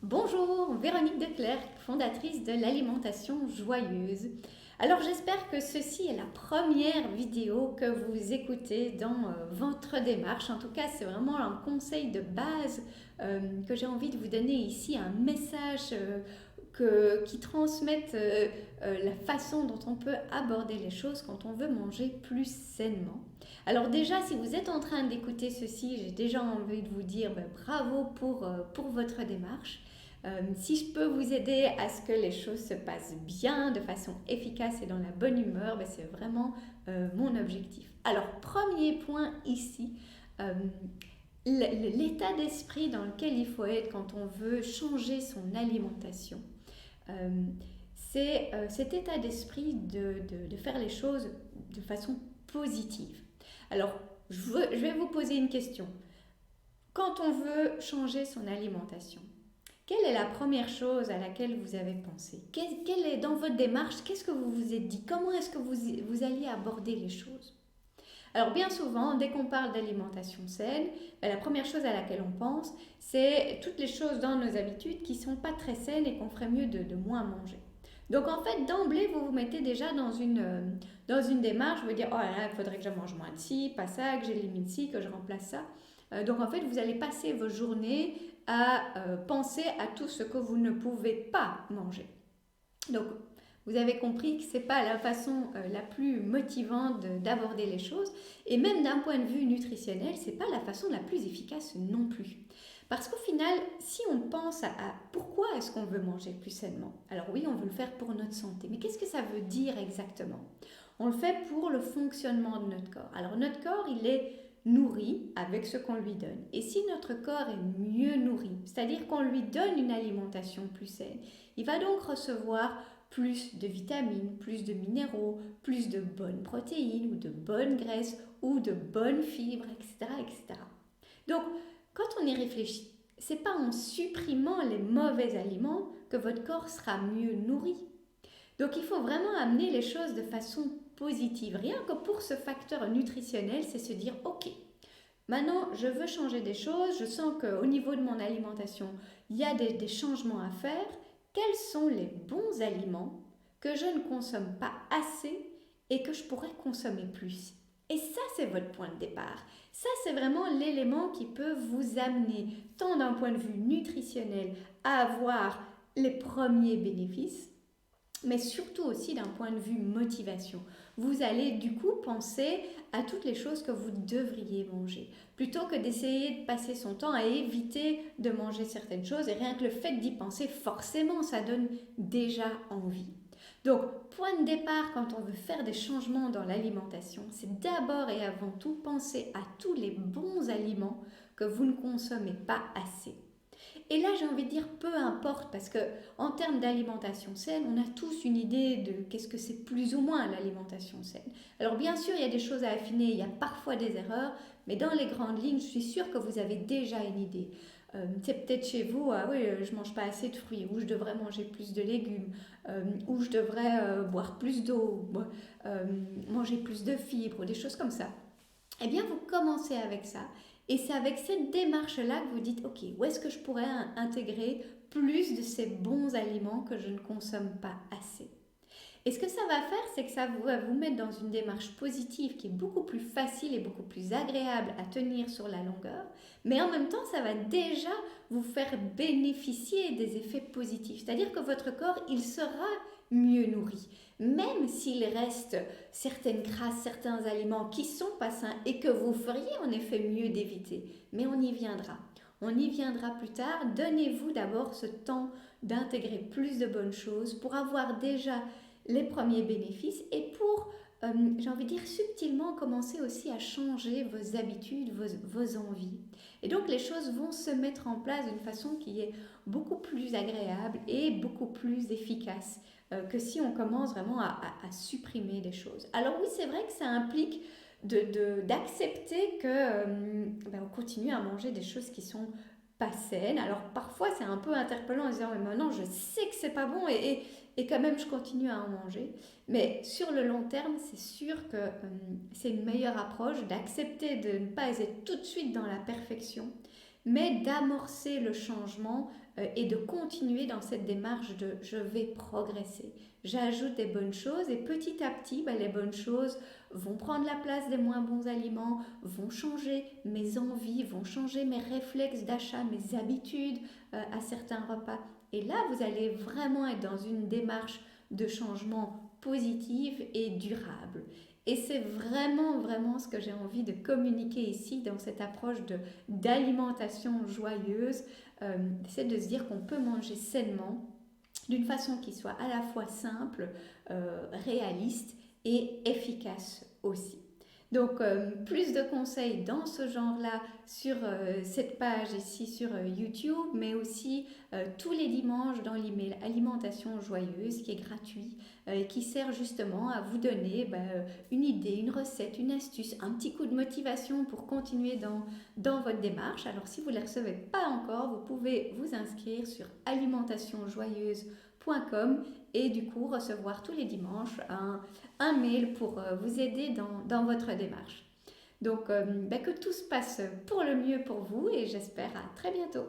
Bonjour, Véronique Declercq, fondatrice de l'alimentation joyeuse. Alors j'espère que ceci est la première vidéo que vous écoutez dans votre démarche. En tout cas, c'est vraiment un conseil de base que j'ai envie de vous donner ici, un message qui transmette la façon dont on peut aborder les choses quand on veut manger plus sainement. Alors déjà, si vous êtes en train d'écouter ceci, j'ai déjà envie de vous dire bravo pour votre démarche. Si je peux vous aider à ce que les choses se passent bien, de façon efficace et dans la bonne humeur, c'est vraiment mon objectif. Alors, premier point ici, euh, l'état d'esprit dans lequel il faut être quand on veut changer son alimentation. Euh, c'est cet état d'esprit de faire les choses de façon positive. Alors, je vais vous poser une question. Quand on veut changer son alimentation, quelle est la première chose à laquelle vous avez pensé? Quelle est dans votre démarche? Qu'est-ce que vous vous êtes dit? Comment est-ce que vous alliez aborder les choses? Alors bien souvent, dès qu'on parle d'alimentation saine, la première chose à laquelle on pense, c'est toutes les choses dans nos habitudes qui ne sont pas très saines et qu'on ferait mieux de moins manger. Donc en fait, d'emblée, vous vous mettez déjà dans une démarche, vous vous dire, oh là là, il faudrait que je mange moins de ci, pas ça, que j'élimine ci, que je remplace ça. Donc en fait, vous allez passer vos journées à penser à tout ce que vous ne pouvez pas manger. Donc vous avez compris que ce n'est pas la façon la plus motivante d'aborder les choses. Et même d'un point de vue nutritionnel, ce n'est pas la façon la plus efficace non plus. Parce qu'au final, si on pense à pourquoi est-ce qu'on veut manger plus sainement, alors oui, on veut le faire pour notre santé. Mais qu'est-ce que ça veut dire exactement? On le fait pour le fonctionnement de notre corps. Alors notre corps, il est nourri avec ce qu'on lui donne. Et si notre corps est mieux nourri, c'est-à-dire qu'on lui donne une alimentation plus saine, il va donc recevoir plus de vitamines, plus de minéraux, plus de bonnes protéines ou de bonnes graisses ou de bonnes fibres, etc. etc. Donc, quand on y réfléchit, c'est pas en supprimant les mauvais aliments que votre corps sera mieux nourri. Donc, il faut vraiment amener les choses de façon positive. Rien que pour ce facteur nutritionnel, c'est se dire, ok, maintenant, je veux changer des choses, je sens qu'au niveau de mon alimentation, il y a des changements à faire. Quels sont les bons aliments que je ne consomme pas assez et que je pourrais consommer plus? Et ça, c'est votre point de départ. Ça, c'est vraiment l'élément qui peut vous amener, tant d'un point de vue nutritionnel, à avoir les premiers bénéfices, mais surtout aussi d'un point de vue motivation. Vous allez du coup penser à toutes les choses que vous devriez manger, plutôt que d'essayer de passer son temps à éviter de manger certaines choses, et rien que le fait d'y penser, forcément, ça donne déjà envie. Donc, point de départ quand on veut faire des changements dans l'alimentation, c'est d'abord et avant tout penser à tous les bons aliments que vous ne consommez pas assez. Et là, j'ai envie de dire peu importe, parce que en termes d'alimentation saine, on a tous une idée de qu'est-ce que c'est plus ou moins l'alimentation saine. Alors bien sûr, il y a des choses à affiner, il y a parfois des erreurs, mais dans les grandes lignes, je suis sûre que vous avez déjà une idée. C'est peut-être chez vous, ah oui, je mange pas assez de fruits, ou je devrais manger plus de légumes, ou je devrais boire plus d'eau, euh, manger plus de fibres, des choses comme ça. Eh bien, vous commencez avec ça. Et c'est avec cette démarche-là que vous dites, OK, où est-ce que je pourrais intégrer plus de ces bons aliments que je ne consomme pas assez? Et ce que ça va faire, c'est que ça va vous mettre dans une démarche positive qui est beaucoup plus facile et beaucoup plus agréable à tenir sur la longueur, mais en même temps, ça va déjà vous faire bénéficier des effets positifs. C'est-à-dire que votre corps, il sera mieux nourri, même s'il reste certaines grâces, certains aliments qui sont pas sains et que vous feriez en effet mieux d'éviter. Mais on y viendra. On y viendra plus tard. Donnez-vous d'abord ce temps d'intégrer plus de bonnes choses pour avoir déjà les premiers bénéfices et pour, j'ai envie de dire, subtilement commencer aussi à changer vos habitudes, vos envies. Et donc les choses vont se mettre en place d'une façon qui est beaucoup plus agréable et beaucoup plus efficace que si on commence vraiment à supprimer des choses. Alors oui, c'est vrai que ça implique d'accepter que on continue à manger des choses qui sont pas saines. Alors parfois c'est un peu interpellant en disant mais maintenant je sais que c'est pas bon et quand même je continue à en manger. Mais sur le long terme, c'est sûr que c'est une meilleure approche d'accepter de ne pas être tout de suite dans la perfection, mais d'amorcer le changement et de continuer dans cette démarche de je vais progresser. J'ajoute des bonnes choses et petit à petit, les bonnes choses vont prendre la place des moins bons aliments, vont changer mes envies, vont changer mes réflexes d'achat, mes habitudes à certains repas. Et là, vous allez vraiment être dans une démarche de changement positive et durable. Et c'est vraiment ce que j'ai envie de communiquer ici dans cette approche d'alimentation joyeuse. C'est de se dire qu'on peut manger sainement d'une façon qui soit à la fois simple, réaliste et efficace aussi. Donc, plus de conseils dans ce genre-là sur cette page ici sur YouTube, mais aussi tous les dimanches dans l'email Alimentation Joyeuse qui est gratuit et qui sert justement à vous donner une idée, une recette, une astuce, un petit coup de motivation pour continuer dans votre démarche. Alors, si vous ne les recevez pas encore, vous pouvez vous inscrire sur alimentationjoyeuse.com et du coup recevoir tous les dimanches un mail pour vous aider dans votre démarche. Donc, que tout se passe pour le mieux pour vous et j'espère à très bientôt.